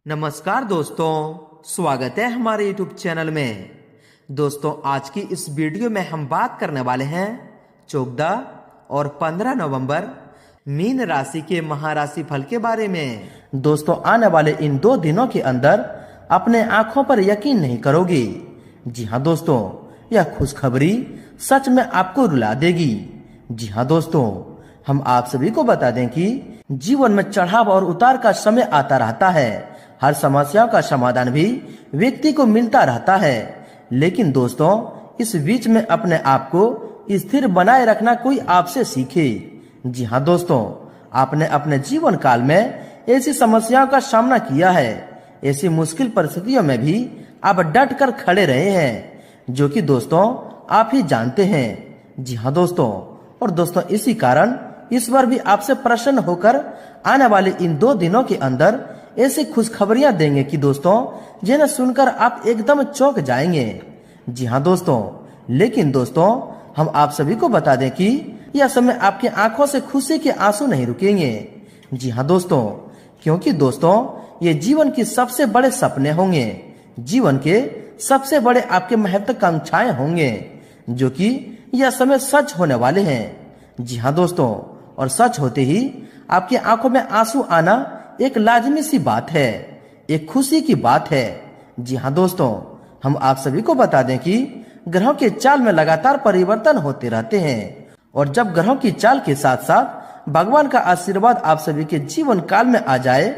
नमस्कार दोस्तों, स्वागत है हमारे YouTube चैनल में। दोस्तों, आज की इस वीडियो में हम बात करने वाले हैं 14 और 15 नवंबर मीन राशि के महाराशि फल के बारे में। दोस्तों, आने वाले इन 2 दिनों के अंदर अपने आंखों पर यकीन नहीं करोगे। जी हाँ दोस्तों, यह खुशखबरी सच में आपको रुला देगी। जी हाँ दोस्तों, हम आप सभी को बता दें कि जीवन में चढ़ाव और उतार का समय आता रहता है। हर समस्या का समाधान भी व्यक्ति को मिलता रहता है, लेकिन दोस्तों इस बीच में अपने आप को स्थिर बनाए रखना कोई आपसे सीखे। जी हाँ दोस्तों, आपने अपने जीवन काल में ऐसी समस्याओं का सामना किया है। ऐसी मुश्किल परिस्थितियों में भी आप डट कर खड़े रहे हैं, जो कि दोस्तों आप ही जानते हैं। जी हाँ दोस्तों, और दोस्तों इसी कारण ईश्वर भी आपसे प्रसन्न होकर आने वाले इन 2 दिनों के अंदर ऐसी खुशखबरियां देंगे कि दोस्तों जिन्हें सुनकर आप एकदम चौंक जाएंगे। जी हाँ दोस्तों, लेकिन दोस्तों हम आप सभी को बता दें कि यह समय आपकी आंखों से खुशी के आंसू नहीं रुकेंगे। जी हाँ दोस्तों, क्योंकि दोस्तों ये जीवन की सबसे बड़े सपने होंगे, जीवन के सबसे बड़े आपके महत्वाकांक्षाएं होंगे, जो कि यह समय सच होने वाले हैं। जी हाँ दोस्तों, और सच होते ही आपकी आंखों में आंसू आना एक लाजमी सी बात है, एक खुशी की बात है। जी हाँ दोस्तों, हम आप सभी को बता दें कि ग्रहों के चाल में लगातार परिवर्तन होते रहते हैं, और जब ग्रहों की चाल के साथ साथ भगवान का आशीर्वाद आप सभी के जीवन काल में आ जाए,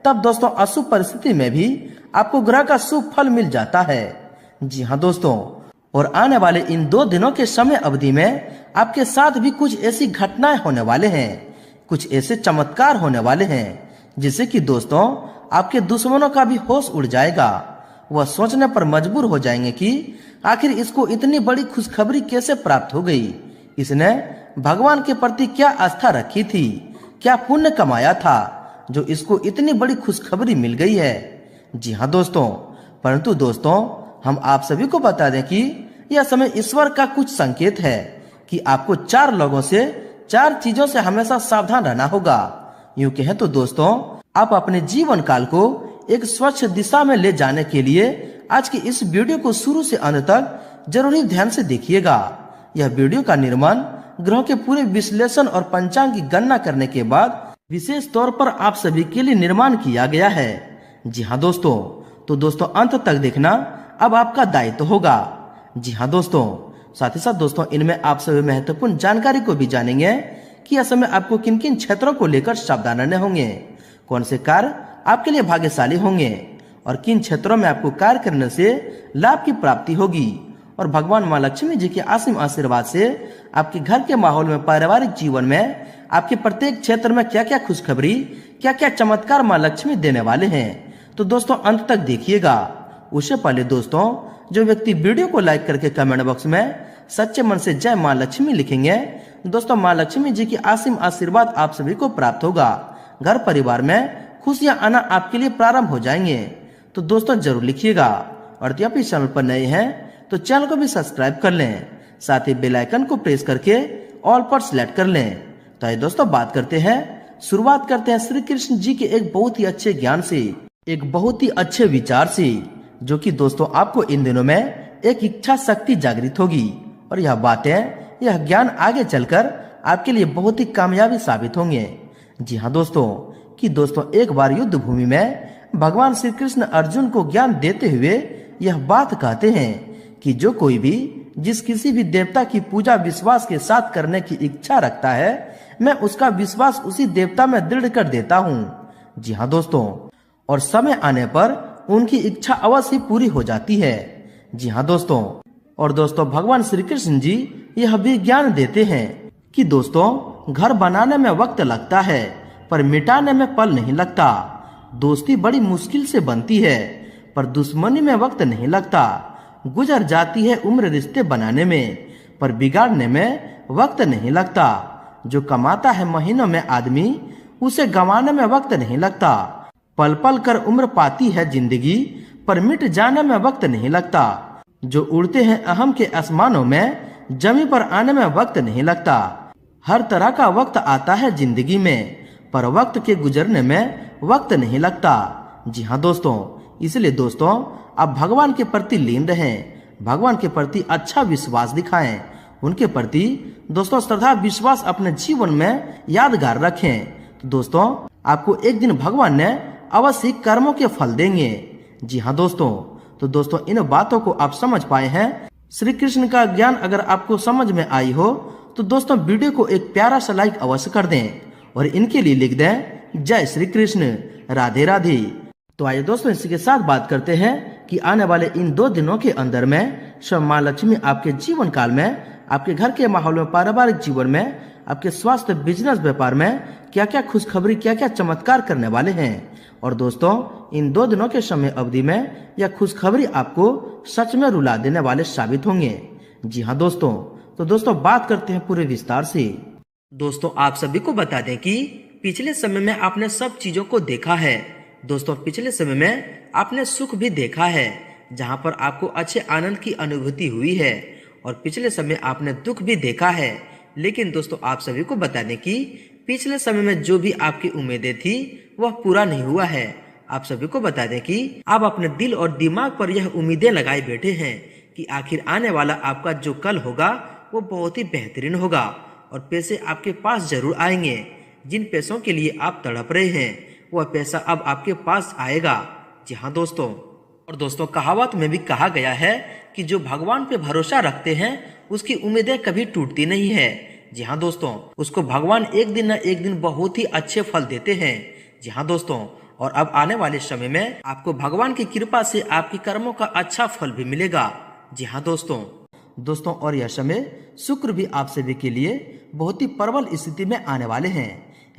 तब दोस्तों अशुभ परिस्थिति में भी आपको ग्रह का शुभ फल मिल जाता है। जी हाँ दोस्तों, और आने वाले इन 2 दिनों के समय अवधि में आपके साथ भी कुछ ऐसी घटनाएं होने वाले हैं, कुछ ऐसे चमत्कार होने वाले हैं, जिससे कि दोस्तों आपके दुश्मनों का भी होश उड़ जाएगा। वह सोचने पर मजबूर हो जाएंगे कि आखिर इसको इतनी बड़ी खुशखबरी कैसे प्राप्त हो गई, इसने भगवान के प्रति क्या आस्था रखी थी, क्या पुण्य कमाया था जो इसको इतनी बड़ी खुशखबरी मिल गई है। जी हाँ दोस्तों, परंतु दोस्तों हम आप सभी को बता दें कि यह समय ईश्वर का कुछ संकेत है कि आपको 4 लोगों से 4 चीजों से हमेशा सावधान रहना होगा। यूं कहें तो दोस्तों आप अपने जीवन काल को एक स्वच्छ दिशा में ले जाने के लिए आज की इस वीडियो को शुरू से अंत तक जरूरी ध्यान से देखिएगा। यह वीडियो का निर्माण ग्रहों के पूरे विश्लेषण और पंचांग की गणना करने के बाद विशेष तौर पर आप सभी के लिए निर्माण किया गया है। जी हाँ दोस्तों, तो दोस्तों अंत तक देखना अब आपका दायित्व होगा। जी हाँ दोस्तों, साथ ही साथ दोस्तों इनमें आप सभी महत्वपूर्ण जानकारी को भी जानेंगे कि इस समय आपको किन किन क्षेत्रों को लेकर सावधान रहने होंगे, कौन से कार्य आपके लिए भाग्यशाली होंगे और किन क्षेत्रों में आपको कार्य करने से लाभ की प्राप्ति होगी, और भगवान माँ लक्ष्मी जी के असीम आशीर्वाद से आपके घर के माहौल में, पारिवारिक जीवन में, आपके प्रत्येक क्षेत्र में क्या क्या खुशखबरी, क्या क्या चमत्कार माँ लक्ष्मी देने वाले हैं। तो दोस्तों अंत तक देखिएगा। उससे पहले दोस्तों जो व्यक्ति वीडियो को लाइक करके कमेंट बॉक्स में सच्चे मन से जय माँ लक्ष्मी लिखेंगे, दोस्तों माँ लक्ष्मी जी की असीम आशीर्वाद आप सभी को प्राप्त होगा। घर परिवार में खुशियां आना आपके लिए प्रारंभ हो जाएंगे। तो दोस्तों जरूर लिखिएगा, और यदि आप इस चैनल पर नए हैं तो चैनल को भी सब्सक्राइब कर लें, साथ ही बेल आइकन को प्रेस करके ऑल पर सिलेक्ट कर लें। तो आइए दोस्तों बात करते हैं, शुरुआत करते हैं श्री कृष्ण जी के एक बहुत ही अच्छे ज्ञान से, एक बहुत ही अच्छे विचार से, जो कि दोस्तों आपको इन दिनों में एक इच्छा शक्ति जागृत होगी, और यह बातें, यह ज्ञान आगे चलकर आपके लिए बहुत ही कामयाबी साबित होंगे। जी हाँ दोस्तों, कि दोस्तों एक बार युद्ध भूमि में भगवान श्री कृष्ण अर्जुन को ज्ञान देते हुए यह बात कहते हैं कि जो कोई भी जिस किसी भी देवता की पूजा विश्वास के साथ करने की इच्छा रखता है, मैं उसका विश्वास उसी देवता में दृढ़ कर देता हूँ। जी हाँ दोस्तों, और समय आने पर उनकी इच्छा अवश्य पूरी हो जाती है। जी हाँ दोस्तों, और दोस्तों भगवान श्री कृष्ण जी यह भी ज्ञान देते हैं कि दोस्तों घर बनाने में वक्त लगता है पर मिटाने में पल नहीं लगता। दोस्ती बड़ी मुश्किल से बनती है पर दुश्मनी में वक्त नहीं लगता। गुजर जाती है उम्र रिश्ते बनाने में पर बिगाड़ने में वक्त नहीं लगता। जो कमाता है महीनों में आदमी, उसे गंवाने में वक्त नहीं लगता। पल पल कर उम्र पाती है जिंदगी पर मिट जाने में वक्त नहीं लगता। जो उड़ते हैं अहम के आसमानों में, जमी पर आने में वक्त नहीं लगता। हर तरह का वक्त आता है जिंदगी में पर वक्त के गुजरने में वक्त नहीं लगता। जी हाँ दोस्तों, इसलिए दोस्तों आप भगवान के प्रति लीन रहें, भगवान के प्रति अच्छा विश्वास दिखाएं, उनके प्रति दोस्तों श्रद्धा विश्वास अपने जीवन में यादगार रखें। तो दोस्तों आपको एक दिन भगवान ने अवश्य कर्मों के फल देंगे। जी हाँ दोस्तों, तो दोस्तों इन बातों को आप समझ पाए हैं। श्री कृष्ण का ज्ञान अगर आपको समझ में आई हो तो दोस्तों वीडियो को एक प्यारा सा लाइक अवश्य कर दें और इनके लिए लिख दें जय श्री कृष्ण, राधे राधे। तो आइए दोस्तों इसी के साथ बात करते हैं कि आने वाले इन 2 दिनों के अंदर में स्वयं माँ लक्ष्मी आपके जीवन काल में, आपके घर के माहौल में, पारिवारिक जीवन में, आपके स्वास्थ्य, बिजनेस, व्यापार में क्या क्या खुशखबरी, क्या क्या चमत्कार करने वाले हैं। और दोस्तों इन 2 दिनों के समय अवधि में यह खुशखबरी आपको सच में रुला देने वाले साबित होंगे। जी हाँ दोस्तों, तो दोस्तों बात करते हैं पूरे विस्तार से। दोस्तों आप सभी को बता दें कि पिछले समय में आपने सब चीजों को देखा है। दोस्तों पिछले समय में आपने सुख भी देखा है, जहां पर आपको अच्छे आनंद की अनुभूति हुई है, और पिछले समय आपने दुख भी देखा है। लेकिन दोस्तों आप सभी को बता दें कि पिछले समय में जो भी आपकी उम्मीदें थी वह पूरा नहीं हुआ है। आप सभी को बता दें कि आप अपने दिल और दिमाग पर यह उम्मीदें लगाए बैठे हैं कि आखिर आने वाला आपका जो कल होगा वो बहुत ही बेहतरीन होगा और पैसे आपके पास जरूर आएंगे। जिन पैसों के लिए आप तड़प रहे हैं वह पैसा अब आपके पास आएगा। जी हाँ दोस्तों, और दोस्तों कहावत में भी कहा गया है कि जो भगवान पे भरोसा रखते हैं उसकी उम्मीदें कभी टूटती नहीं है। जी हाँ दोस्तों, उसको भगवान एक दिन न एक दिन बहुत ही अच्छे फल देते हैं। जी हाँ दोस्तों, और अब आने वाले समय में आपको भगवान की कृपा से आपके कर्मों का अच्छा फल भी मिलेगा। जी हाँ दोस्तों और यह समय शुक्र भी आप सभी के लिए बहुत ही प्रबल स्थिति में आने वाले हैं।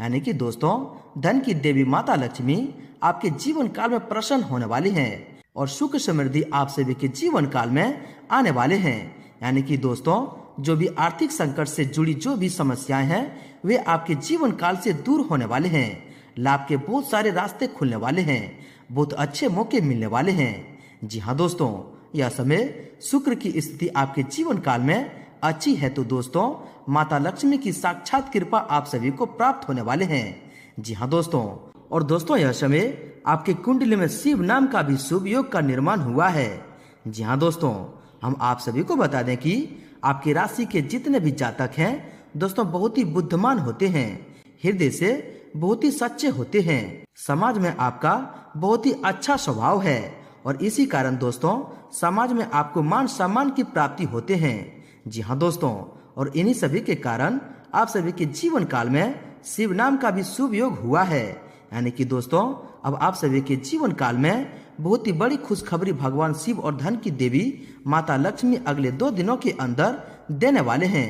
यानी कि दोस्तों धन की देवी माता लक्ष्मी आपके जीवन काल में प्रसन्न होने वाली हैं और सुख समृद्धि आप सभी के जीवन काल में आने वाले हैं। यानी कि दोस्तों जो भी आर्थिक संकट से जुड़ी जो भी समस्याएं हैं वे आपके जीवन काल से दूर होने वाले हैं। लाभ के बहुत सारे रास्ते खुलने वाले हैं, बहुत अच्छे मौके मिलने वाले हैं। जी हाँ दोस्तों, यह समय शुक्र की स्थिति आपके जीवन काल में अच्छी है तो दोस्तों माता लक्ष्मी की साक्षात कृपा आप सभी को प्राप्त होने वाले हैं। जी हाँ दोस्तों, और दोस्तों यह समय आपके कुंडली में शिव नाम का भी शुभ योग का निर्माण हुआ है। जी हाँ दोस्तों, हम आप सभी को बता दें कि आपकी राशि के जितने भी जातक हैं दोस्तों बहुत ही बुद्धिमान होते हैं, हृदय से बहुत ही सच्चे होते हैं, समाज में आपका बहुत ही अच्छा स्वभाव है और इसी कारण दोस्तों समाज में आपको मान सम्मान की प्राप्ति होते हैं। जी हाँ दोस्तों, और इन्हीं सभी के कारण आप सभी के जीवन काल में शिव नाम का भी शुभ योग हुआ है। यानी कि दोस्तों अब आप सभी के जीवन काल में बहुत ही बड़ी खुशखबरी भगवान शिव और धन की देवी माता लक्ष्मी अगले 2 दिनों के अंदर देने वाले हैं।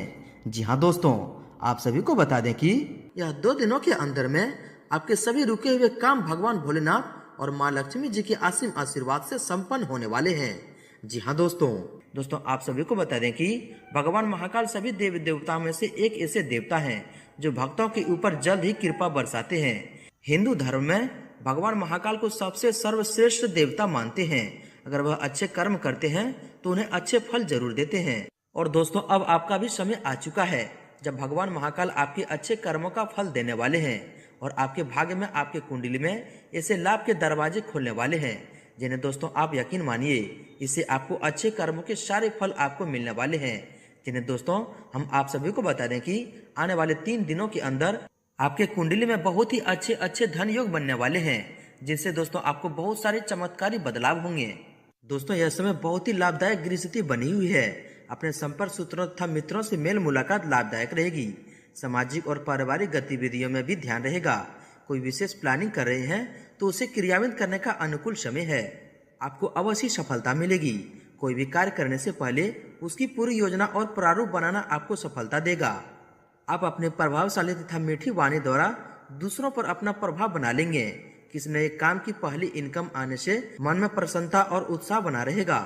जी हाँ दोस्तों, आप सभी को बता दें कि यह 2 दिनों के अंदर में आपके सभी रुके हुए काम भगवान भोलेनाथ और माँ लक्ष्मी जी के असीम आशीर्वाद से संपन्न होने वाले हैं। जी हाँ दोस्तों आप सभी को बता दें कि भगवान महाकाल सभी देवी देवताओं में से एक ऐसे देवता हैं जो भक्तों के ऊपर जल्द ही कृपा बरसाते हैं। हिंदू धर्म में भगवान महाकाल को सबसे सर्वश्रेष्ठ देवता मानते हैं। अगर वह अच्छे कर्म करते हैं तो उन्हें अच्छे फल जरूर देते हैं। और दोस्तों अब आपका भी समय आ चुका है जब भगवान महाकाल आपके अच्छे कर्मों का फल देने वाले हैं और आपके भाग्य में, आपके कुंडली में ऐसे लाभ के दरवाजे खोलने वाले हैं जिन्हें दोस्तों आप यकीन मानिए इससे आपको अच्छे कर्मों के सारे फल आपको मिलने वाले हैं, जिन्हें दोस्तों हम आप सभी को बता दें कि आने वाले 3 दिनों के अंदर आपके कुंडली में बहुत ही अच्छे धन योग बनने वाले हैं, जिनसे दोस्तों आपको बहुत सारे चमत्कारी बदलाव होंगे। दोस्तों यह समय बहुत ही लाभदायक गृह स्थिति बनी हुई है। अपने संपर्क सूत्रों तथा मित्रों से मेल मुलाकात लाभदायक रहेगी। सामाजिक और पारिवारिक गतिविधियों में भी ध्यान रहेगा। कोई विशेष प्लानिंग कर रहे हैं तो उसे क्रियान्वित करने का अनुकूल समय है। आपको अवश्य सफलता मिलेगी। कोई भी कार्य करने से पहले उसकी पूरी योजना और प्रारूप बनाना आपको सफलता देगा। आप अपने प्रभावशाली तथा मीठी वाणी द्वारा दूसरों पर अपना प्रभाव बना लेंगे। किसी नए काम की पहली इनकम आने से मन में प्रसन्नता और उत्साह बना रहेगा।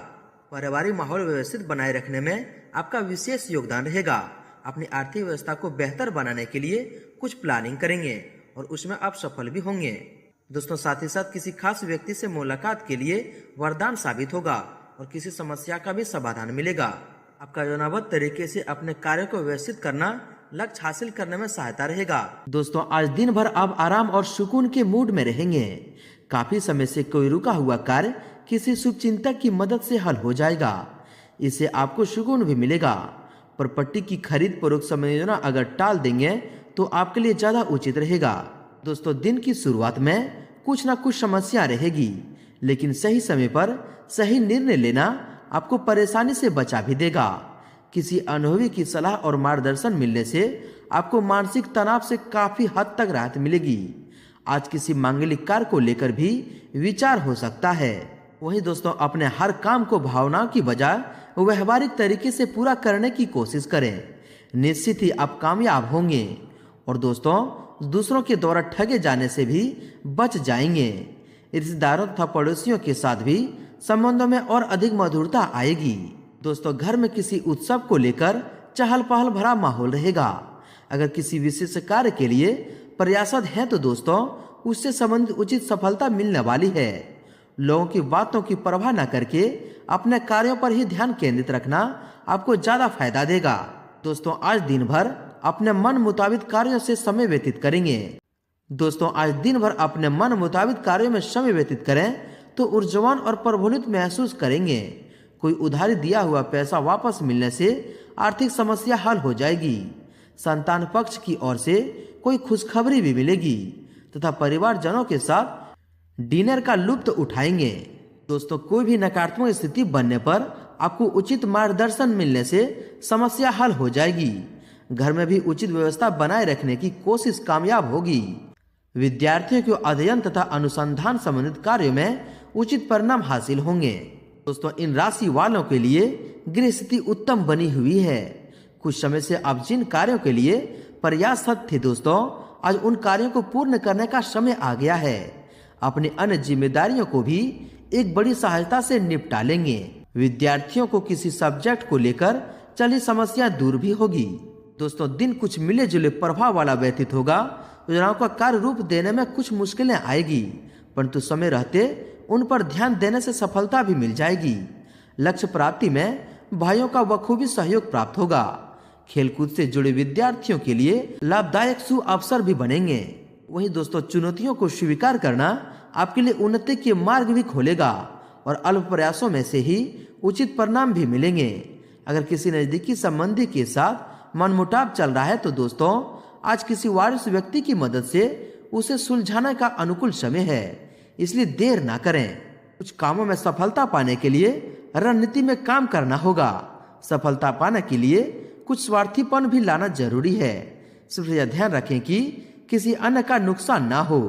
पारिवारिक माहौल व्यवस्थित बनाए रखने में आपका विशेष योगदान रहेगा। अपनी आर्थिक व्यवस्था को बेहतर बनाने के लिए कुछ प्लानिंग करेंगे और उसमें आप सफल भी होंगे। दोस्तों साथ ही साथ किसी खास व्यक्ति से मुलाकात के लिए वरदान साबित होगा और किसी समस्या का भी समाधान मिलेगा। आपका योजनाबद्ध तरीके से अपने कार्य को व्यवस्थित करना लक्ष्य हासिल करने में सहायता रहेगा। दोस्तों आज दिन भर आप आराम और सुकून के मूड में रहेंगे। काफी समय से कोई रुका हुआ कार्य किसी शुभ चिंतक की मदद से हल हो जाएगा। इससे आपको सुकून भी मिलेगा। प्रॉपर्टी की खरीद पूर्वक समय योजना अगर टाल देंगे तो आपके लिए ज्यादा उचित रहेगा। दोस्तों, दिन की शुरुआत में कुछ ना कुछ समस्या रहेगी, लेकिन सही समय पर सही निर्णय लेना आपको परेशानी से बचा भी देगा। किसी अनुभवी की सलाह और मार्गदर्शन मिलने से आपको मानसिक तनाव से काफी हद तक राहत मिलेगी। आज किसी मांगलिक कार्य को लेकर भी विचार हो सकता है। वहीं दोस्तों, अपने हर काम को भावनाओं की बजाय व्यवहारिक तरीके से पूरा करने की कोशिश करें। निश्चित ही आप कामयाब होंगे। और दोस्तों, दूसरों के द्वारा ठगे जाने से भी बच जाएंगे। रिश्तेदारों तथा पड़ोसियों के साथ भी संबंधों में और अधिक मधुरता आएगी। दोस्तों, घर में किसी उत्सव को लेकर चहल पहल भरा माहौल रहेगा। अगर किसी विशेष कार्य के लिए प्रयासरत हैं तो दोस्तों, उससे संबंधित उचित सफलता मिलने वाली है। लोगों की बातों की परवाह न करके अपने कार्यों पर ही ध्यान केंद्रित रखना आपको ज्यादा फायदा देगा। दोस्तों, आज दिन भर अपने मन मुताबिक कार्यों से समय व्यतीत करेंगे। दोस्तों, आज दिन भर अपने मन मुताबिक कार्यों में समय व्यतीत करें तो ऊर्जावान और प्रफुल्लित महसूस करेंगे। कोई उधारी दिया हुआ पैसा वापस मिलने से आर्थिक समस्या हल हो जाएगी। संतान पक्ष की ओर से कोई खुशखबरी भी मिलेगी तथा परिवारजनों के साथ डिनर का लुत्फ उठाएंगे। दोस्तों, कोई भी नकारात्मक स्थिति बनने पर आपको उचित मार्गदर्शन मिलने से समस्या हल हो जाएगी। घर में भी उचित व्यवस्था बनाए रखने की कोशिश कामयाब होगी। विद्यार्थियों को अध्ययन तथा अनुसंधान संबंधित कार्यों में उचित परिणाम हासिल होंगे। दोस्तों, इन राशि वालों के लिए गृह स्थिति उत्तम बनी हुई है। कुछ समय से आप जिन कार्यों के लिए प्रयासरत थे दोस्तों, आज उन कार्यों को पूर्ण करने का समय आ गया है। अपनी अन्य जिम्मेदारियों को भी एक बड़ी सहायता से निपटा लेंगे। विद्यार्थियों को किसी सब्जेक्ट को लेकर चली समस्या दूर भी होगी। दोस्तों, दिन कुछ मिले जुले प्रभाव वाला व्यतीत होगा। योजनाओं का कार्य रूप देने में कुछ मुश्किलें आएगी, परंतु समय रहते उन पर ध्यान देने से सफलता भी मिल जाएगी। लक्ष्य प्राप्ति में भाइयों का बखूबी सहयोग प्राप्त होगा। खेलकूद से जुड़े विद्यार्थियों के लिए लाभदायक शुभ अवसर भी बनेंगे। वहीं दोस्तों, चुनौतियों को स्वीकार करना आपके लिए उन्नति के मार्ग भी खोलेगा और अल्प प्रयासों में से ही उचित परिणाम भी मिलेंगे। अगर किसी नजदीकी संबंधी के साथ मनमुटाव चल रहा है तो दोस्तों, आज किसी वारिस व्यक्ति की मदद से उसे सुलझाने का अनुकूल समय है, इसलिए देर ना करें। कुछ कामों में सफलता पाने के लिए रणनीति में काम करना होगा। सफलता पाने के लिए कुछ स्वार्थीपन भी लाना जरूरी है। सिर्फ यह ध्यान रखें कि किसी अन्य का नुकसान ना हो।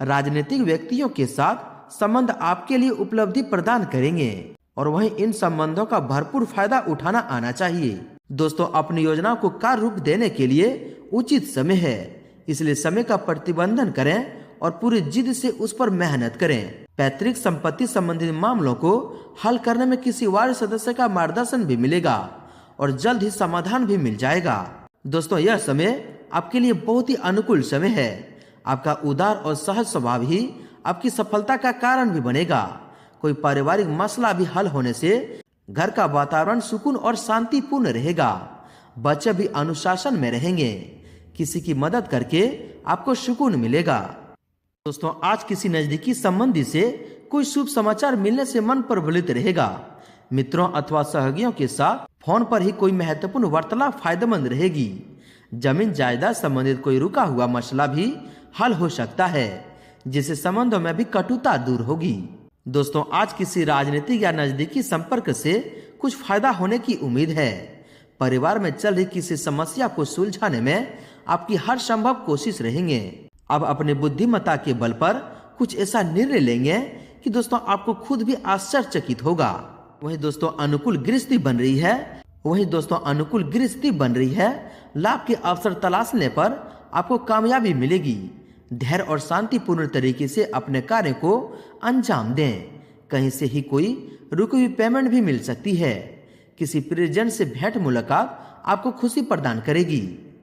राजनीतिक व्यक्तियों के साथ संबंध आपके लिए उपलब्धि प्रदान करेंगे और वहीं इन संबंधों का भरपूर फायदा उठाना आना चाहिए। दोस्तों, अपनी योजनाओं को कार्य रूप देने के लिए उचित समय है, इसलिए समय का प्रतिबंधन करें और पूरी जिद से उस पर मेहनत करें। पैतृक संपत्ति संबंधित मामलों को हल करने में किसी वार्ड सदस्य का मार्गदर्शन भी मिलेगा और जल्द ही समाधान भी मिल जाएगा। दोस्तों, यह समय आपके लिए बहुत ही अनुकूल समय है। आपका उदार और सहज स्वभाव ही आपकी सफलता का कारण भी बनेगा। कोई पारिवारिक मसला भी हल होने से घर का वातावरण सुकून और शांतिपूर्ण रहेगा। बच्चे भी अनुशासन में रहेंगे। किसी की मदद करके आपको सुकून मिलेगा। दोस्तों, आज किसी नजदीकी संबंधी से कोई शुभ समाचार मिलने से मन प्रफुल्लित रहेगा। मित्रों अथवा सहयोगियों के साथ फोन पर ही कोई महत्वपूर्ण वार्तालाप फायदेमंद रहेगी। जमीन जायदाद संबंधित कोई रुका हुआ मसला भी हल हो सकता है, जिससे संबंधों में भी कटुता दूर होगी। दोस्तों, आज किसी राजनीतिक या नजदीकी संपर्क से कुछ फायदा होने की उम्मीद है। परिवार में चल रही किसी समस्या को सुलझाने में आपकी हर संभव कोशिश रहेंगे। अब अपनी बुद्धिमत्ता के बल पर कुछ ऐसा निर्णय लेंगे कि दोस्तों आपको खुद भी आश्चर्यचकित होगा। वहीं दोस्तों, अनुकूल गृहस्थी बन रही है। लाभ के अवसर तलाशने पर आपको कामयाबी मिलेगी। धैर्य और शांतिपूर्ण तरीके से अपने कार्य को अंजाम दें। कहीं से ही कोई रुकी हुई पेमेंट भी मिल सकती है। किसी प्रियजन से भेंट मुलाकात आपको खुशी प्रदान करेगी।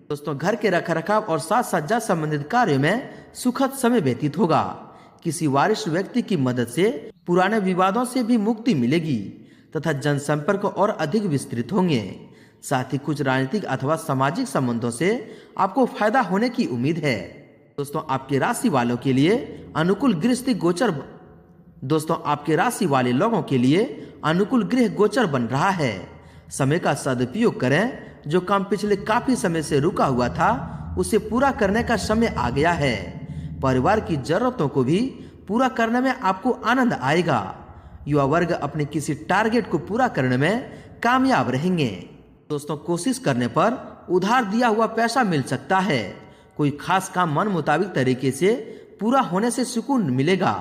दोस्तों, घर के रखरखाव और साज सज्जा संबंधित कार्यों में सुखद समय व्यतीत होगा। किसी वरिष्ठ व्यक्ति की मदद से पुराने विवादों से भी मुक्ति मिलेगी तथा जनसंपर्क और अधिक विस्तृत होंगे। साथ ही कुछ राजनीतिक अथवा सामाजिक संबंधों से आपको फायदा होने की उम्मीद है। दोस्तों आपके राशि वालों के लिए अनुकूल गृहस्थी गोचर दोस्तों आपके राशि वाले लोगों के लिए अनुकूल गृह गोचर बन रहा है। समय का सदुपयोग करें। जो काम पिछले काफी समय से रुका हुआ था उसे पूरा करने का समय आ गया है। परिवार की जरूरतों को भी पूरा करने में आपको आनंद आएगा। युवा वर्ग अपने किसी टारगेट को पूरा करने में कामयाब रहेंगे। दोस्तों कोशिश करने पर उधार दिया हुआ पैसा मिल सकता है। कोई खास काम मन मुताबिक तरीके से पूरा होने से सुकून मिलेगा।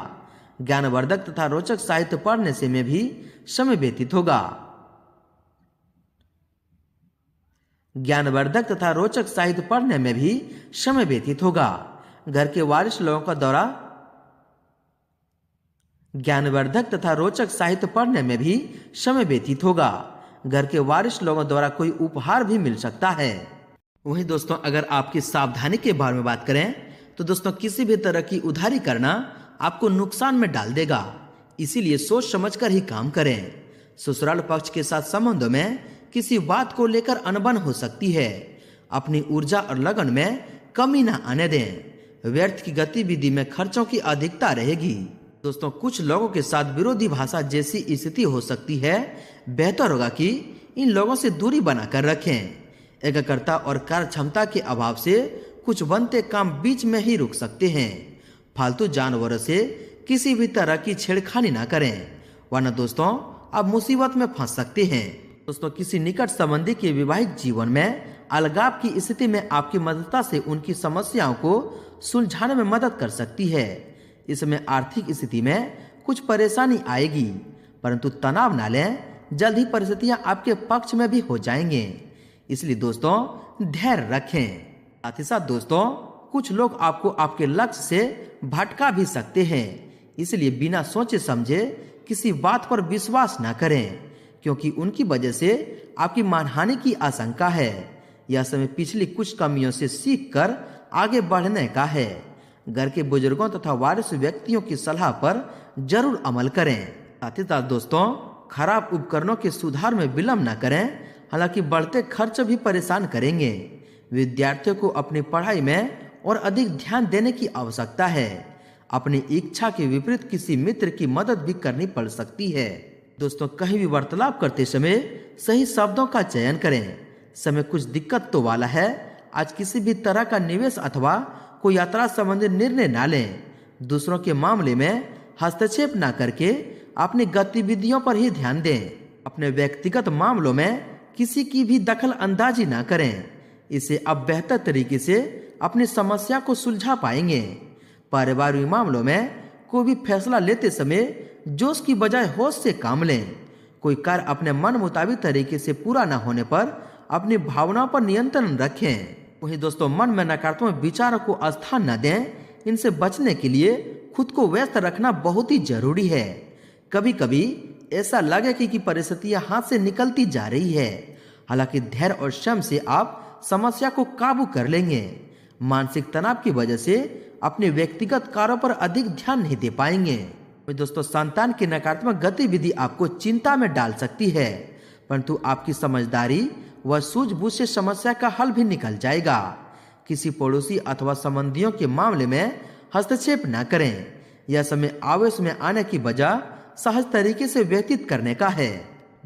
ज्ञानवर्धक तथा रोचक साहित्य पढ़ने से में भी समय व्यतीत होगा। ज्ञानवर्धक तथा रोचक साहित्य पढ़ने में भी समय व्यतीत होगा। घर के वारिस लोगों का दौरा ज्ञानवर्धक तथा रोचक साहित्य पढ़ने में भी समय व्यतीत होगा। घर के वारिस लोगों द्वारा कोई उपहार भी मिल सकता है। वहीं दोस्तों अगर आपकी सावधानी के बारे में बात करें तो दोस्तों किसी भी तरह की उधारी करना आपको नुकसान में डाल देगा। इसीलिए सोच समझकर ही काम करें। ससुराल पक्ष के साथ संबंधों में किसी बात को लेकर अनबन हो सकती है। अपनी ऊर्जा और लगन में कमी न आने दें। व्यर्थ की गतिविधि में खर्चों की अधिकता रहेगी। दोस्तों कुछ लोगों के साथ विरोधी भाषा जैसी स्थिति हो सकती है। बेहतर होगा कि इन लोगों से दूरी बनाकर रखें। एकाग्रता और कार्य क्षमता के अभाव से कुछ बनते काम बीच में ही रुक सकते हैं। फालतू जानवरों से किसी भी तरह की छेड़खानी ना करें, वरना दोस्तों आप मुसीबत में फंस सकते हैं। दोस्तों किसी निकट संबंधी के वैवाहिक जीवन में अलगाव की स्थिति में आपकी मदद से उनकी समस्याओं को सुलझाने में मदद कर सकती है। इसमें आर्थिक स्थिति में कुछ परेशानी आएगी, परंतु तनाव न लें। जल्द ही परिस्थितियां आपके पक्ष में भी हो जाएंगे। इसलिए दोस्तों धैर्य रखें। साथ ही साथ दोस्तों कुछ लोग आपको आपके लक्ष्य से भटका भी सकते हैं। इसलिए बिना सोचे समझे किसी बात पर विश्वास न करें, क्योंकि उनकी वजह से आपकी मानहानि की आशंका है। यह समय पिछली कुछ कमियों से सीखकर आगे बढ़ने का है। घर के बुजुर्गों तथा वारिस व्यक्तियों की सलाह पर जरूर अमल करें। साथ ही साथ दोस्तों खराब उपकरणों के सुधार में विलंब न करें, हालांकि बढ़ते खर्च भी परेशान करेंगे। विद्यार्थियों को अपनी पढ़ाई में और अधिक ध्यान देने की आवश्यकता है। अपनी इच्छा के विपरीत किसी मित्र की मदद भी करनी पड़ सकती है। दोस्तों कहीं भी वार्तालाप करते समय सही शब्दों का चयन करें। समय कुछ दिक्कत तो वाला है। आज किसी भी तरह का निवेश अथवा कोई यात्रा संबंधी निर्णय न लें। दूसरों के मामले में हस्तक्षेप न करके अपनी गतिविधियों पर ही ध्यान दें। अपने व्यक्तिगत मामलों में किसी की भी दखल अंदाजी न करें। इससे आप बेहतर तरीके से अपनी समस्या को सुलझा पाएंगे। पारिवारिक मामलों में कोई भी फैसला लेते समय जोश की बजाय होश से काम लें। कोई कार्य अपने मन मुताबिक तरीके से पूरा न होने पर अपनी भावनाओं पर नियंत्रण रखें। वहीं दोस्तों मन में नकारात्मक विचारों को स्थान न दें। इनसे बचने के लिए खुद को व्यस्त रखना बहुत ही जरूरी है। कभी कभी ऐसा लगे कि परिस्थितियां हाथ से निकलती जा रही है, हालांकि धैर्य और संयम से आप समस्या को काबू कर लेंगे। मानसिक तनाव की वजह से अपने व्यक्तिगत कार्यों पर अधिक ध्यान नहीं दे पाएंगे। दोस्तों संतान की नकारात्मक गतिविधि आपको चिंता में डाल सकती है, परंतु आपकी समझदारी व सूझबूझ से समस्या का हल भी निकल जाएगा। किसी पड़ोसी अथवा संबंधियों के मामले में हस्तक्षेप न करें। यह समय आवेश में आने की बजाय सहज तरीके से व्यतीत करने का है।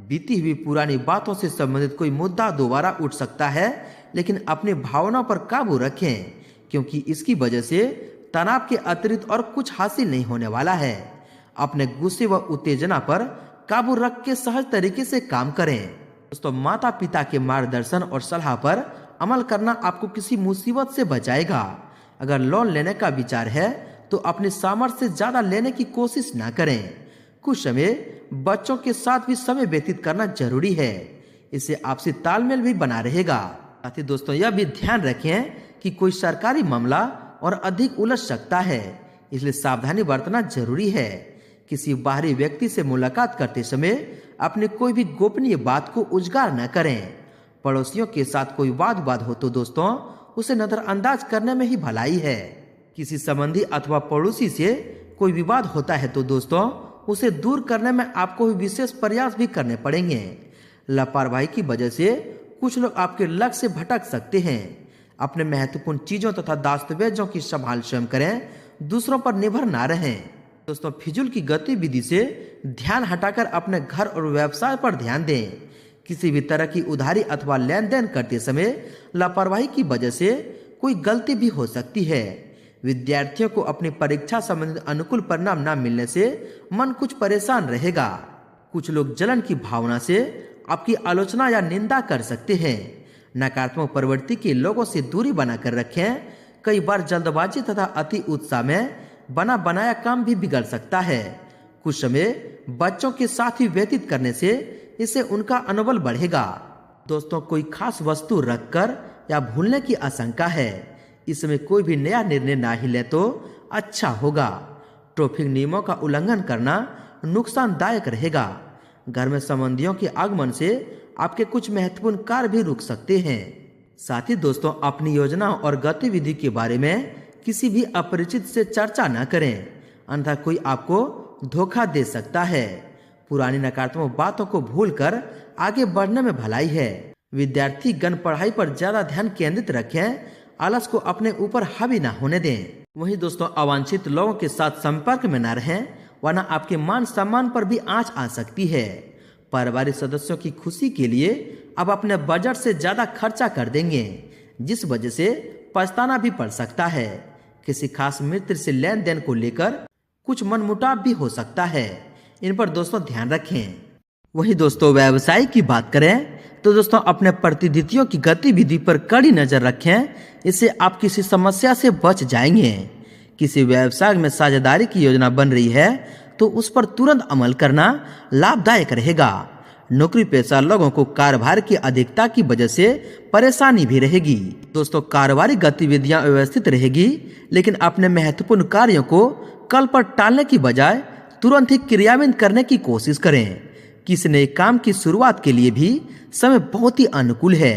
बीती हुई पुरानी बातों से संबंधित कोई मुद्दा दोबारा उठ सकता है, लेकिन अपनी भावनाओं पर काबू रखें, क्योंकि इसकी वजह से तनाव के अतिरिक्त और कुछ हासिल नहीं होने वाला है। अपने गुस्से व उत्तेजना पर काबू रख के सहज तरीके से काम करें। दोस्तों माता पिता के मार्गदर्शन और सलाह पर अमल करना आपको किसी मुसीबत से बचाएगा। अगर लोन लेने का विचार है तो अपने सामर्थ्य से ज्यादा लेने की कोशिश न करें। कुछ समय बच्चों के साथ भी समय व्यतीत करना जरूरी है। इससे आपसी तालमेल भी बना रहेगा। साथ ही दोस्तों यह भी ध्यान रखें कि कोई सरकारी मामला और अधिक उलझ सकता है, इसलिए सावधानी बरतना जरूरी है। किसी बाहरी व्यक्ति से मुलाकात करते समय अपनी कोई भी गोपनीय बात को उजागर न करें। पड़ोसियों के साथ कोई वाद विवाद हो तो दोस्तों उसे नजरअंदाज करने में ही भलाई है। किसी संबंधी अथवा पड़ोसी से कोई विवाद होता है तो दोस्तों उसे दूर करने में आपको विशेष प्रयास भी करने पड़ेंगे। लापरवाही की वजह से कुछ लोग आपके लक्ष्य से भटक सकते हैं। अपने महत्वपूर्ण चीजों तथा दस्तावेजों की संभाल स्वयं करें, दूसरों पर निर्भर ना रहें। दोस्तों, फिजूल की गतिविधि से ध्यान हटाकर अपने घर और व्यवसाय पर ध्यान दें। किसी भी तरह की उधारी अथवा लेन देन करते समय लापरवाही की वजह से कोई गलती भी हो सकती है। विद्यार्थियों को अपनी परीक्षा संबंधित अनुकूल परिणाम न मिलने से मन कुछ परेशान रहेगा। कुछ लोग जलन की भावना से आपकी आलोचना या निंदा कर सकते हैं। नकारात्मक प्रवृत्ति के लोगों से दूरी बनाकर रखें। कई बार जल्दबाजी तथा अति उत्साह में बना बनाया काम भी बिगड़ सकता है। कुछ समय बच्चों के साथ ही व्यतीत करने से इससे उनका मनोबल बढ़ेगा। दोस्तों, कोई खास वस्तु रखकर या भूलने की आशंका है। इसमें कोई भी नया निर्णय ना ही ले तो अच्छा होगा। ट्रैफिक नियमों का उल्लंघन करना नुकसानदायक रहेगा। घर में संबंधियों के आगमन से आपके कुछ महत्वपूर्ण कार्य भी रुक सकते हैं। साथ ही दोस्तों, अपनी योजनाओं और गतिविधि के बारे में किसी भी अपरिचित से चर्चा न करें, अन्यथा कोई आपको धोखा दे सकता है। पुरानी नकारात्मक बातों को भूलकर आगे बढ़ने में भलाई है। विद्यार्थी गण पढ़ाई पर ज्यादा ध्यान केंद्रित रखें, आलस को अपने ऊपर हावी न होने दें। वहीं दोस्तों, अवांछित लोगों के साथ संपर्क में न रहें, वरना आपके मान सम्मान पर भी आंच आ सकती है। पारिवारिक सदस्यों की खुशी के लिए आप अपने बजट से ज्यादा खर्चा कर देंगे, जिस वजह से पछताना भी पड़ सकता है। किसी खास मित्र से लेन देन को लेकर कुछ मनमुटाव भी हो सकता है। इन पर दोस्तों ध्यान रखें। वहीं दोस्तों, व्यवसाय की बात करें तो दोस्तों, अपने प्रतिनिधियों की गतिविधि पर कड़ी नजर रखें। इससे आप किसी समस्या से बच जाएंगे। किसी व्यवसाय में साझेदारी की योजना बन रही है तो उस पर तुरंत अमल करना लाभदायक रहेगा। नौकरी पेशा लोगों को कार्यभार की अधिकता की वजह से परेशानी भी रहेगी। दोस्तों, कारोबारी गतिविधियां व्यवस्थित रहेगी, लेकिन अपने महत्वपूर्ण कार्यों को कल पर टालने की बजाय तुरंत ही क्रियान्वित करने की कोशिश करें। किसी नए काम की शुरुआत के लिए भी समय बहुत ही अनुकूल है।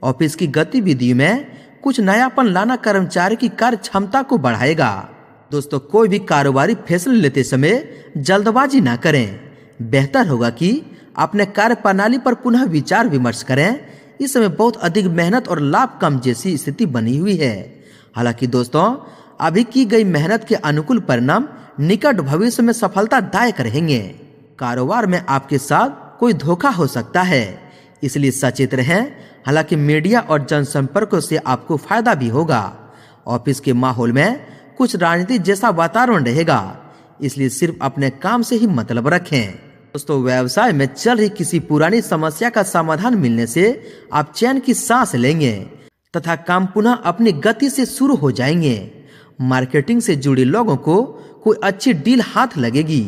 ऑफिस की गतिविधि में कुछ नयापन लाना कर्मचारी की कार्य क्षमता को बढ़ाएगा। दोस्तों, कोई भी कारोबारी फैसले लेते समय जल्दबाजी ना करें। बेहतर होगा कि अपने कार्य प्रणाली पर पुनः विचार विमर्श करें। इस समय बहुत अधिक मेहनत और लाभ कम जैसी स्थिति बनी हुई है। हालांकि दोस्तों, अभी की गई मेहनत के अनुकूल परिणाम निकट भविष्य में सफलतादायक रहेंगे। कारोबार में आपके साथ कोई धोखा हो सकता है, इसलिए सचेत रहें। हालांकि मीडिया और जनसंपर्कों से आपको फायदा भी होगा। ऑफिस के माहौल में कुछ राजनीति जैसा वातावरण रहेगा, इसलिए सिर्फ अपने काम से ही मतलब रखें। दोस्तों, व्यवसाय में चल रही किसी पुरानी समस्या का समाधान मिलने से आप चैन की सांस लेंगे तथा काम पुनः अपनी गति से शुरू हो जाएंगे। मार्केटिंग से जुड़े लोगों को कोई अच्छी डील हाथ लगेगी।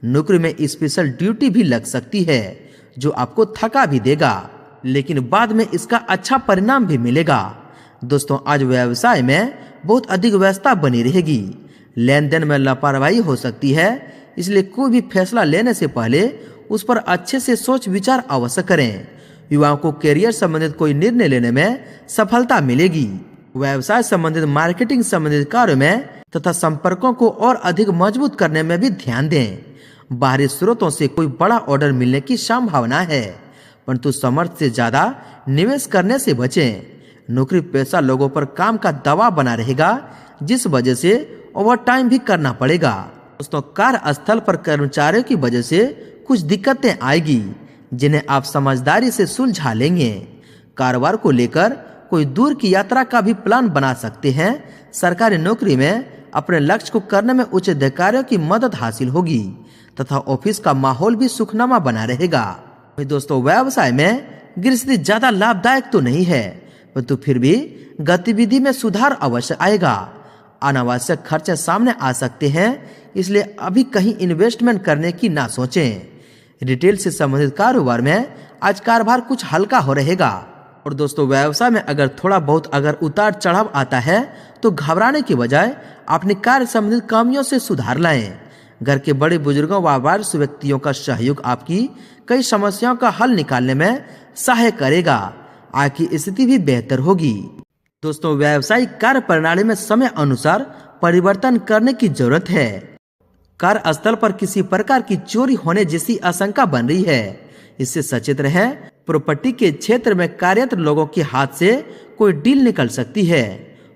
नौकरी में स्पेशल ड्यूटी भी लग सकती है, जो आपको थका भी देगा, लेकिन बाद में इसका अच्छा परिणाम भी मिलेगा। दोस्तों, आज व्यवसाय में बहुत अधिक व्यस्तता बनी रहेगी। लेन देन में लापरवाही हो सकती है, इसलिए कोई भी फैसला लेने से पहले उस पर अच्छे से सोच विचार अवश्य करें। युवाओं को करियर संबंधित कोई निर्णय लेने में सफलता मिलेगी। व्यवसाय संबंधित मार्केटिंग संबंधित कार्यों में तथा संपर्कों को और अधिक मजबूत करने में भी ध्यान दें। बाहरी स्रोतों से कोई बड़ा ऑर्डर मिलने की संभावना है, परंतु समर्थ से ज्यादा निवेश करने से बचें। नौकरी पेशा लोगों पर काम का दबाव बना रहेगा, जिस वजह से ओवर टाइम भी करना पड़ेगा। दोस्तों, कार्यस्थल पर कर्मचारियों की वजह से कुछ दिक्कतें आएगी, जिन्हें आप समझदारी से सुलझा लेंगे। कारोबार को लेकर कोई दूर की यात्रा का भी प्लान बना सकते हैं। सरकारी नौकरी में अपने लक्ष्य को करने में उच्च अधिकारियों की मदद हासिल होगी तथा ऑफिस का माहौल भी सुखनामा बना रहेगा। दोस्तों, व्यवसाय में गृहस्थी ज्यादा लाभदायक तो नहीं है, परंतु फिर भी गतिविधि में सुधार अवश्य आएगा। अनावश्यक खर्चे सामने आ सकते हैं, इसलिए अभी कहीं इन्वेस्टमेंट करने की ना सोचें। रिटेल से संबंधित कारोबार में आज कारोबार कुछ हल्का हो रहेगा। और दोस्तों, व्यवसाय में अगर थोड़ा बहुत उतार चढ़ाव आता है तो घबराने की बजाय अपने कार्य संबंधित कमियों से सुधार लाएं। घर के बड़े बुजुर्गों व वरिष्ठ व्यक्तियों का सहयोग आपकी कई समस्याओं का हल निकालने में सहायक करेगा। आय की स्थिति भी बेहतर होगी। दोस्तों, व्यावसायिक कार्य प्रणाली में समय अनुसार परिवर्तन करने की जरूरत है। कार्यस्थल पर किसी प्रकार की चोरी होने जैसी आशंका बन रही है, इससे सचेत रहें। प्रॉपर्टी के क्षेत्र में कार्यरत लोगों के हाथ से कोई डील निकल सकती है।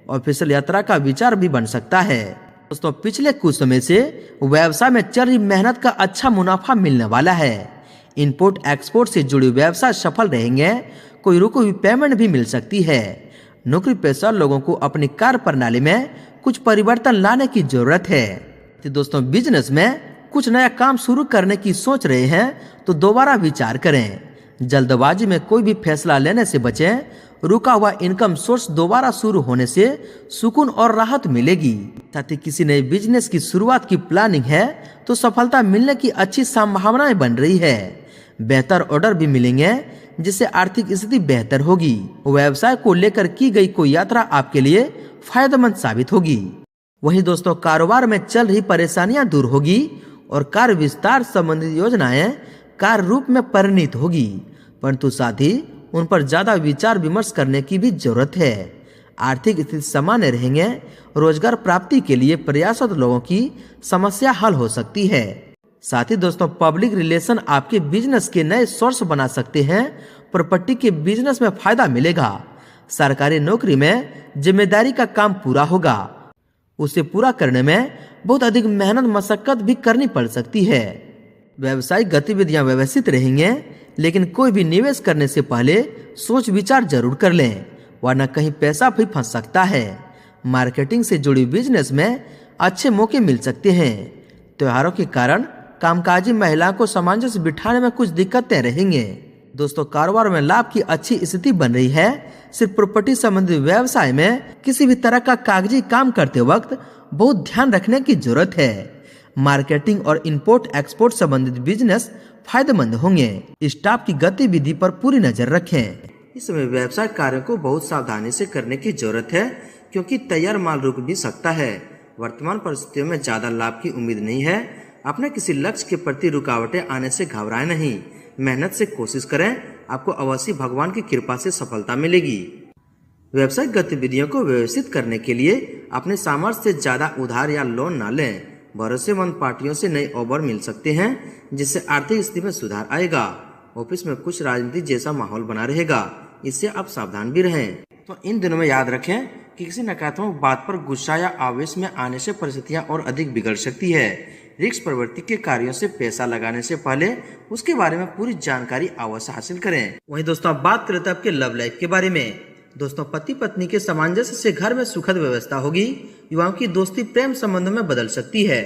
ऑफिशियल यात्रा का विचार भी बन सकता है। दोस्तों पिछले कुछ समय से व्यवसाय में चल रही मेहनत का अच्छा मुनाफा मिलने वाला है। इंपोर्ट एक्सपोर्ट से जुड़े व्यवसाय सफल रहेंगे। कोई रुकी हुई पेमेंट भी मिल सकती है। नौकरी पेशा लोगों को अपनी कार्य प्रणाली में कुछ परिवर्तन लाने की जरूरत है। तो दोस्तों बिजनेस में कुछ नया काम शुरू करने की सोच रहे हैं तो दोबारा विचार करें। जल्दबाजी में कोई भी फैसला लेने से बचें। रुका हुआ इनकम सोर्स दोबारा शुरू होने से सुकून और राहत मिलेगी। साथ ही किसी नए बिजनेस की शुरुआत की प्लानिंग है तो सफलता मिलने की अच्छी संभावनाएं बन रही है। बेहतर ऑर्डर भी मिलेंगे जिससे आर्थिक स्थिति बेहतर होगी। व्यवसाय को लेकर की गई कोई यात्रा आपके लिए फायदेमंद साबित होगी। वहीं दोस्तों कारोबार में चल रही परेशानियां दूर होगी और कार्य विस्तार संबंधित योजनाएं कार्य रूप में परिणित होगी, परंतु साथ ही उन पर ज्यादा विचार विमर्श करने की भी जरूरत है। आर्थिक स्थिति सामान्य रहेंगे। रोजगार प्राप्ति के लिए प्रयासरत लोगों की समस्या हल हो सकती है। साथ ही दोस्तों पब्लिक रिलेशन आपके बिजनेस के नए सोर्स बना सकते हैं। प्रॉपर्टी के बिजनेस में फायदा मिलेगा। सरकारी नौकरी में जिम्मेदारी का काम पूरा होगा। उसे पूरा करने में बहुत अधिक मेहनत मशक्कत भी करनी पड़ सकती है। व्यावसायिक गतिविधियां व्यवस्थित रहेंगे, लेकिन कोई भी निवेश करने से पहले सोच विचार जरूर कर लें, वरना कहीं पैसा भी फंस सकता है। मार्केटिंग से जुड़ी बिजनेस में अच्छे मौके मिल सकते हैं। त्योहारों के कारण कामकाजी महिलाओं को सामंजस्य बिठाने में कुछ दिक्कतें रहेंगे। दोस्तों कारोबार में लाभ की अच्छी स्थिति बन रही है। सिर्फ प्रॉपर्टी संबंधित व्यवसाय में किसी भी तरह का कागजी काम करते वक्त बहुत ध्यान रखने की जरूरत है। मार्केटिंग और इंपोर्ट एक्सपोर्ट संबंधित बिजनेस फायदेमंद होंगे। स्टाफ की गतिविधि पर पूरी नजर रखें। इस समय व्यवसाय कार्यों को बहुत सावधानी से करने की जरूरत है, क्योंकि तैयार माल रुक भी सकता है। वर्तमान परिस्थितियों में ज्यादा लाभ की उम्मीद नहीं है। अपने किसी लक्ष्य के प्रति रुकावटें आने से घबराएं नहीं। मेहनत से कोशिश करें, आपको अवश्य भगवान की कृपा से सफलता मिलेगी। व्यवसायिक गतिविधियों को व्यवस्थित करने के लिए अपने सामर्थ्य से ज्यादा उधार या लोन न लें। भरोसेमंद पार्टियों से नए ऑफर मिल सकते हैं, जिससे आर्थिक स्थिति में सुधार आएगा। ऑफिस में कुछ राजनीति जैसा माहौल बना रहेगा, इससे आप सावधान भी रहें। तो इन दिनों में याद रखें कि किसी नकारात्मक बात पर गुस्सा या आवेश में आने से परिस्थितियां और अधिक बिगड़ सकती है। रिस्क प्रवृत्ति के कार्यों से पैसा लगाने से पहले उसके बारे में पूरी जानकारी अवश्य हासिल करें। वहीं दोस्तों आप बात करते हैं आपके लव लाइफ के बारे में। दोस्तों पति पत्नी के सामंजस्य से घर में सुखद व्यवस्था होगी। युवाओं की दोस्ती प्रेम संबंधों में बदल सकती है।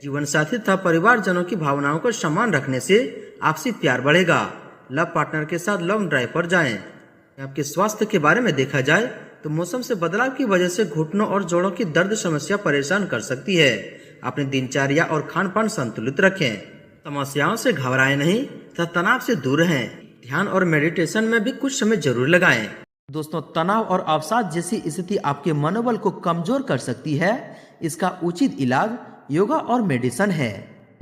जीवन साथी तथा परिवारजनों की भावनाओं को सम्मान रखने से आपसी प्यार बढ़ेगा। लव पार्टनर के साथ लॉन्ग ड्राइव पर जाएं। आपके स्वास्थ्य के बारे में देखा जाए तो मौसम से बदलाव की वजह से घुटनों और जोड़ों की दर्द समस्या परेशान कर सकती है। अपनी दिनचर्या और खान पान संतुलित रखें। समस्याओं से घबराएं नहीं तथा तनाव से दूर रहें। ध्यान और मेडिटेशन में भी कुछ समय जरूर लगाएं। दोस्तों तनाव और अवसाद जैसी स्थिति आपके मनोबल को कमजोर कर सकती है। इसका उचित इलाज योगा और मेडिटेशन है।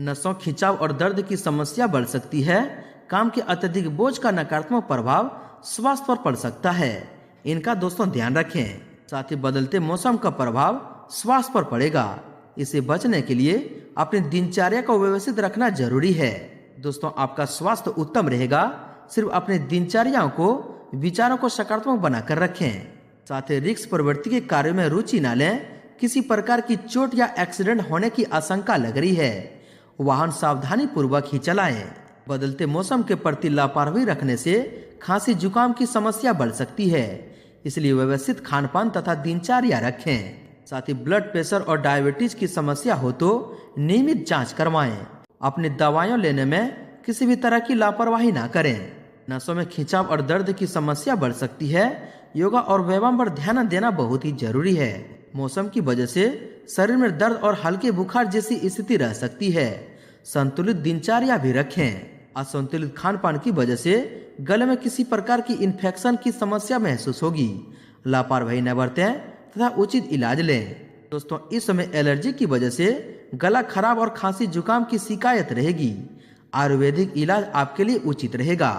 नसों खिंचाव और दर्द की समस्या बढ़ सकती है। काम के अत्यधिक बोझ का नकारात्मक प्रभाव स्वास्थ्य पर पड़ सकता है। इनका दोस्तों ध्यान रखें। साथ ही बदलते मौसम का प्रभाव स्वास्थ्य पर पड़ेगा। इसे बचने के लिए अपनी दिनचर्या को व्यवस्थित रखना जरूरी है। दोस्तों आपका स्वास्थ्य उत्तम रहेगा। सिर्फ अपने दिनचर्याओं को विचारों को सकारात्मक बनाकर रखें। साथ ही रिस्क प्रवृत्ति के कार्यों में रुचि न लें। किसी प्रकार की चोट या एक्सीडेंट होने की आशंका लग रही है। वाहन सावधानी पूर्वक ही चलाएं। बदलते मौसम के प्रति लापरवाही रखने से खांसी जुकाम की समस्या बढ़ सकती है, इसलिए व्यवस्थित खान पान तथा दिनचर्या रखें। साथ ही ब्लड प्रेशर और डायबिटीज की समस्या हो तो नियमित जांच करवाएं। अपनी दवाइयां लेने में किसी भी तरह की लापरवाही ना करें। नसों में खिंचाव और दर्द की समस्या बढ़ सकती है। योगा और व्यायाम पर ध्यान देना बहुत ही जरूरी है। मौसम की वजह से शरीर में दर्द और हल्के बुखार जैसी स्थिति रह सकती है। संतुलित दिनचर्या भी रखें। असंतुलित खान पान की वजह से गले में किसी प्रकार की इन्फेक्शन की समस्या महसूस होगी। लापरवाही न बरतें तथा उचित इलाज लें। दोस्तों इस समय एलर्जी की वजह से गला खराब और खांसी जुकाम की शिकायत रहेगी। आयुर्वेदिक इलाज आपके लिए उचित रहेगा।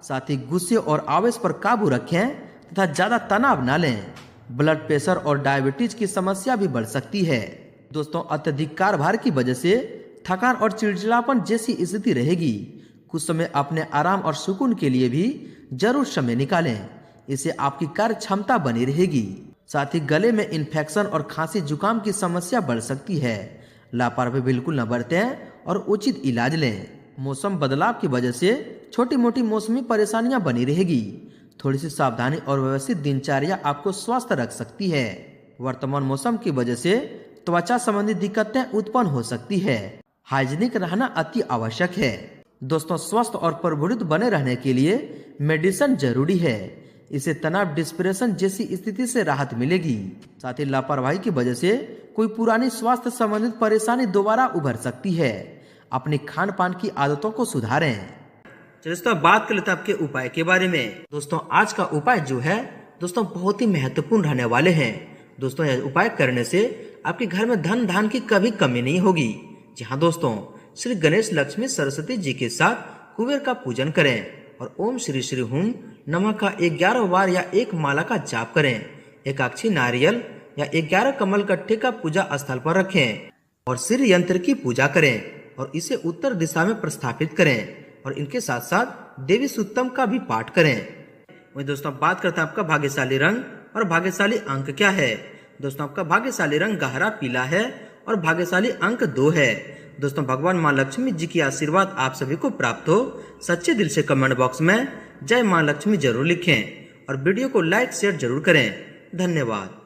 साथ ही गुस्से और आवेश पर काबू रखें तथा ज्यादा तनाव न लें। ब्लड प्रेशर और डायबिटीज की समस्या भी बढ़ सकती है। दोस्तों अत्यधिक कार्यभार की वजह से थकान और चिड़चिड़ापन जैसी स्थिति रहेगी। कुछ समय अपने आराम और सुकून के लिए भी जरूर समय निकालें। इससे आपकी कार्य क्षमता बनी रहेगी। साथ ही गले में इन्फेक्शन और खांसी जुकाम की समस्या बढ़ सकती है। लापरवाही बिल्कुल न बरतें और उचित इलाज लें। मौसम बदलाव की वजह से छोटी मोटी मौसमी परेशानियां बनी रहेगी। थोड़ी सी सावधानी और व्यवस्थित दिनचर्या आपको स्वस्थ रख सकती है। वर्तमान मौसम की वजह से त्वचा संबंधी दिक्कतें उत्पन्न हो सकती है। हाइजीनिक रहना अति आवश्यक है। दोस्तों, स्वस्थ और प्रफुल्लित बने रहने के लिए मेडिसिन जरूरी है। इससे तनाव, डिप्रेशन जैसी स्थिति से राहत मिलेगी। साथ ही लापरवाही की वजह से कोई पुरानी स्वास्थ्य संबंधित परेशानी दोबारा उभर सकती है। अपनी खान पान की आदतों को सुधारें। चलिए दोस्तों, बात कर लेते हैं आपके उपाय के बारे में। दोस्तों, आज का उपाय जो है दोस्तों बहुत ही महत्वपूर्ण रहने वाले हैं। दोस्तों, यह उपाय करने से आपके घर में धन धान की कभी कमी नहीं होगी। जी हाँ दोस्तों, श्री गणेश, लक्ष्मी, सरस्वती जी के साथ कुबेर का पूजन करें और ओम श्री श्री हुम नमः का 11 बार या एक माला का जाप करें। एकाक्षी नारियल या 11 कमल कट्टे का पूजा स्थल पर रखें और श्री यंत्र की पूजा करें और इसे उत्तर दिशा में प्रस्थापित करें और इनके साथ साथ देवी सूक्तम का भी पाठ करें। वही दोस्तों, बात करते हैं आपका भाग्यशाली रंग और भाग्यशाली अंक क्या है। दोस्तों, आपका भाग्यशाली रंग गहरा पीला है और भाग्यशाली अंक 2 है। दोस्तों, भगवान माँ लक्ष्मी जी की आशीर्वाद आप सभी को प्राप्त हो। सच्चे दिल से कमेंट बॉक्स में जय माँ लक्ष्मी जरूर लिखें और वीडियो को लाइक शेयर जरूर करें। धन्यवाद।